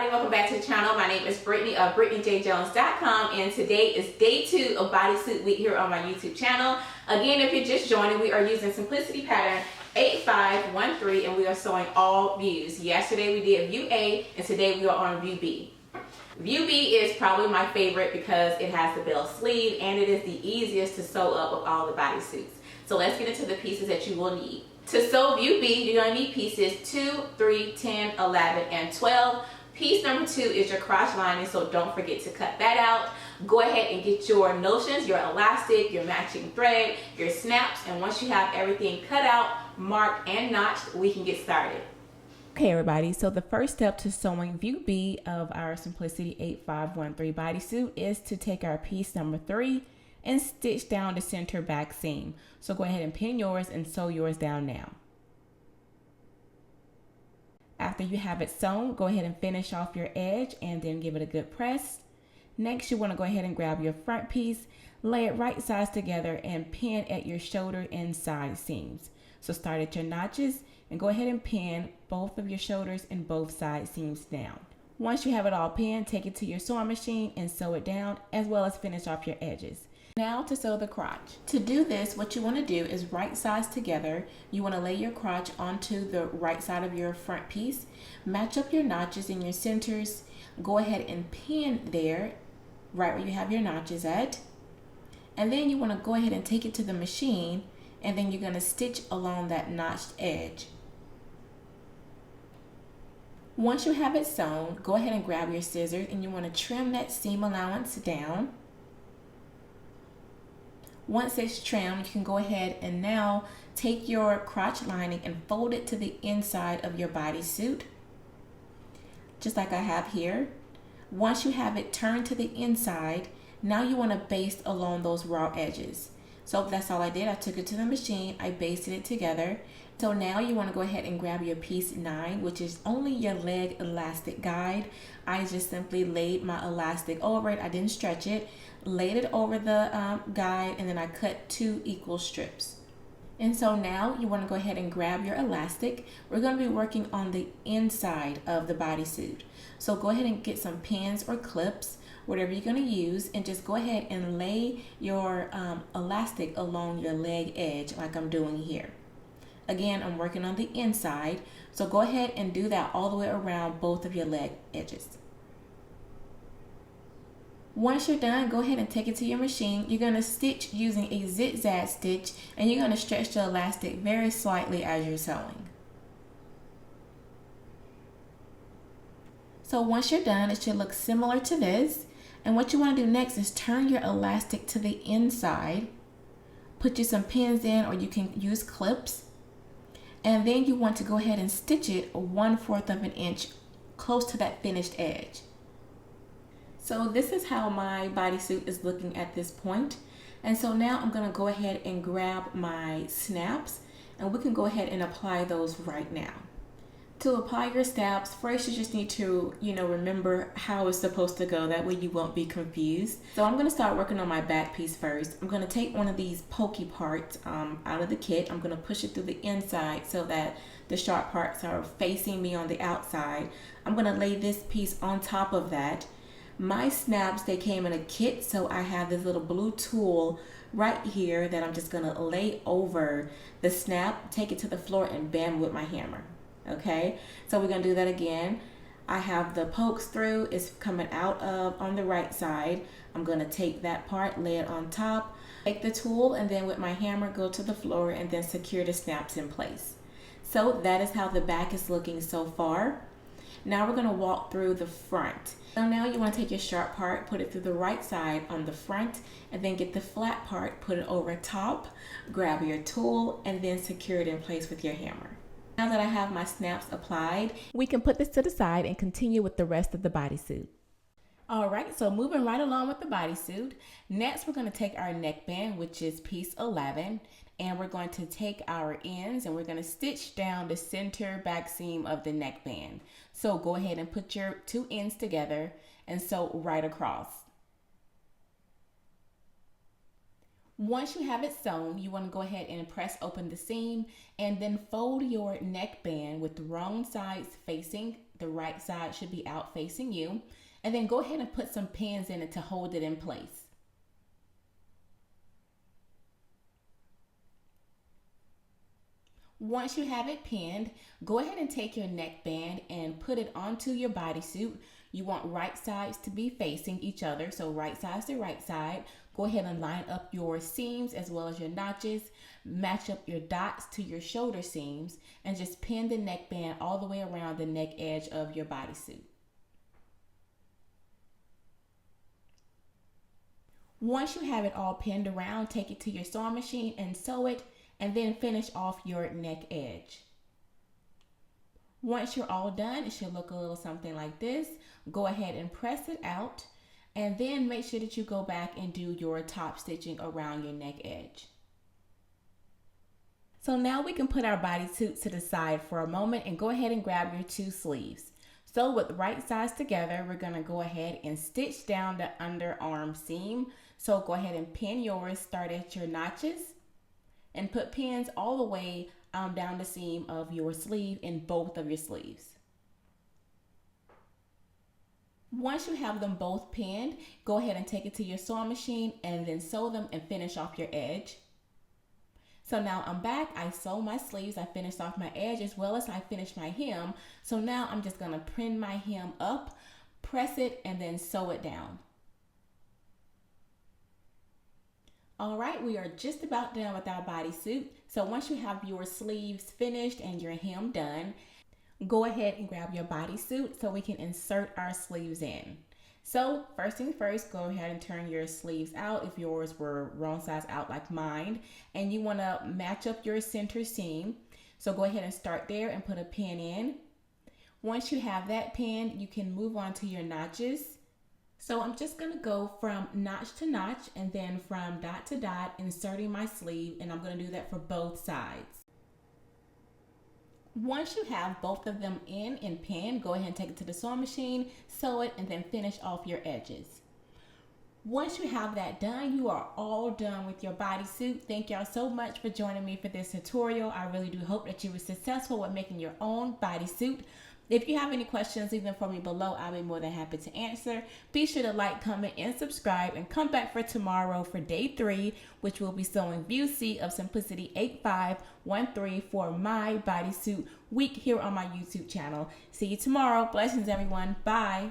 everybody, welcome back to the channel. My name is Brittany of brittanyjjoneslivelovesew, and today is day 2 of bodysuit week here on my YouTube channel. Again, if you're just joining, we are using simplicity pattern 8513 and we are sewing all views. Yesterday we did view A and today we are on view B. View B is probably my favorite because it has the bell sleeve and it is the easiest to sew up of all the bodysuits. So let's get into the pieces that you will need. To sew view B, you're going to need pieces 2, 3, 10, 11, and 12. Piece number 2 is your crotch lining, so don't forget to cut that out. Go ahead and get your notions, your elastic, your matching thread, your snaps, and once you have everything cut out, marked, and notched, we can get started. Okay everybody, so the first step to sewing view B of our Simplicity 8513 bodysuit is to take our piece number 3 and stitch down the center back seam. So go ahead and pin yours and sew yours down now. After you have it sewn, go ahead and finish off your edge and then give it a good press. Next, you want to go ahead and grab your front piece, lay it right sides together and pin at your shoulder and side seams. So start at your notches and go ahead and pin both of your shoulders and both side seams down. Once you have it all pinned, take it to your sewing machine and sew it down, as well as finish off your edges. Now to sew the crotch. To do this, what you want to do is right sides together. You want to lay your crotch onto the right side of your front piece. Match up your notches in your centers. Go ahead and pin there, right where you have your notches at. And then you want to go ahead and take it to the machine, and then you're going to stitch along that notched edge. Once you have it sewn, go ahead and grab your scissors and you want to trim that seam allowance down. Once it's trimmed, you can go ahead and now take your crotch lining and fold it to the inside of your bodysuit, just like I have here. Once you have it turned to the inside, now you want to baste along those raw edges. So that's all I did. I took it to the machine, I basted it together. So now you want to go ahead and grab your piece 9, which is only your leg elastic guide. I just simply laid my elastic over it. I didn't stretch it. Laid it over the guide, and then I cut 2 equal strips. And so now you want to go ahead and grab your elastic. We're going to be working on the inside of the bodysuit. So go ahead and get some pins or clips, whatever you're going to use, and just go ahead and lay your elastic along your leg edge like I'm doing here. Again, I'm working on the inside, so go ahead and do that all the way around both of your leg edges. Once you're done, go ahead and take it to your machine. You're going to stitch using a zigzag stitch, and you're going to stretch the elastic very slightly as you're sewing. So once you're done, it should look similar to this. And what you want to do next is turn your elastic to the inside. Put you some pins in, or you can use clips. And then you want to go ahead and stitch it 1/4 of an inch close to that finished edge. So this is how my bodysuit is looking at this point. And so now I'm going to go ahead and grab my snaps, and we can go ahead and apply those right now. To apply your snaps, first you just need to, remember how it's supposed to go. That way you won't be confused. So I'm going to start working on my back piece first. I'm going to take one of these pokey parts out of the kit. I'm going to push it through the inside so that the sharp parts are facing me on the outside. I'm going to lay this piece on top of that. My snaps, they came in a kit, so I have this little blue tool right here that I'm just going to lay over the snap, take it to the floor, and bam with my hammer. Okay, so we're going to do that again. I have the pokes through, it's coming out of on the right side. I'm going to take that part, lay it on top, take the tool, and then with my hammer go to the floor and then secure the snaps in place. So that is how the back is looking so far. Now we're going to walk through the front. So now you want to take your sharp part, put it through the right side on the front, and then get the flat part, put it over top, grab your tool, and then secure it in place with your hammer. Now that I have my snaps applied, we can put this to the side and continue with the rest of the bodysuit. Alright, so moving right along with the bodysuit, next we're going to take our neckband, which is piece 11, and we're going to take our ends and we're going to stitch down the center back seam of the neckband. So go ahead and put your 2 ends together and sew right across. Once you have it sewn, you want to go ahead and press open the seam and then fold your neckband with the wrong sides facing the right side should be out facing you. And then go ahead and put some pins in it to hold it in place. Once you have it pinned, go ahead and take your neckband and put it onto your bodysuit. You want right sides to be facing each other, so right sides to right side. Go ahead and line up your seams as well as your notches. Match up your dots to your shoulder seams and just pin the neckband all the way around the neck edge of your bodysuit. Once you have it all pinned around, take it to your sewing machine and sew it, and then finish off your neck edge. Once you're all done, it should look a little something like this. Go ahead and press it out, and then make sure that you go back and do your top stitching around your neck edge. So now we can put our bodysuit to the side for a moment and go ahead and grab your two sleeves. So with the right sides together, we're gonna go ahead and stitch down the underarm seam. So go ahead and pin yours, start at your notches, and put pins all the way down the seam of your sleeve in both of your sleeves. Once you have them both pinned, go ahead and take it to your sewing machine and then sew them and finish off your edge. So now I'm back, I sew my sleeves, I finished off my edge as well as I finished my hem. So now I'm just gonna pin my hem up, press it, and then sew it down. All right, we are just about done with our bodysuit. So once you have your sleeves finished and your hem done, go ahead and grab your bodysuit so we can insert our sleeves in. So first things first, go ahead and turn your sleeves out if yours were wrong size out like mine, and you wanna match up your center seam. So go ahead and start there and put a pin in. Once you have that pin, you can move on to your notches. So I'm just gonna go from notch to notch and then from dot to dot, inserting my sleeve, and I'm gonna do that for both sides. Once you have both of them in and pinned, go ahead and take it to the sewing machine, sew it, and then finish off your edges. Once you have that done, you are all done with your bodysuit. Thank y'all so much for joining me for this tutorial. I really do hope that you were successful with making your own bodysuit. If you have any questions, leave them for me below. I'll be more than happy to answer. Be sure to like, comment, and subscribe, and come back for tomorrow for day 3, which will be sewing view C of Simplicity 8513 for my bodysuit week here on my YouTube channel. See you tomorrow. Blessings, everyone. Bye.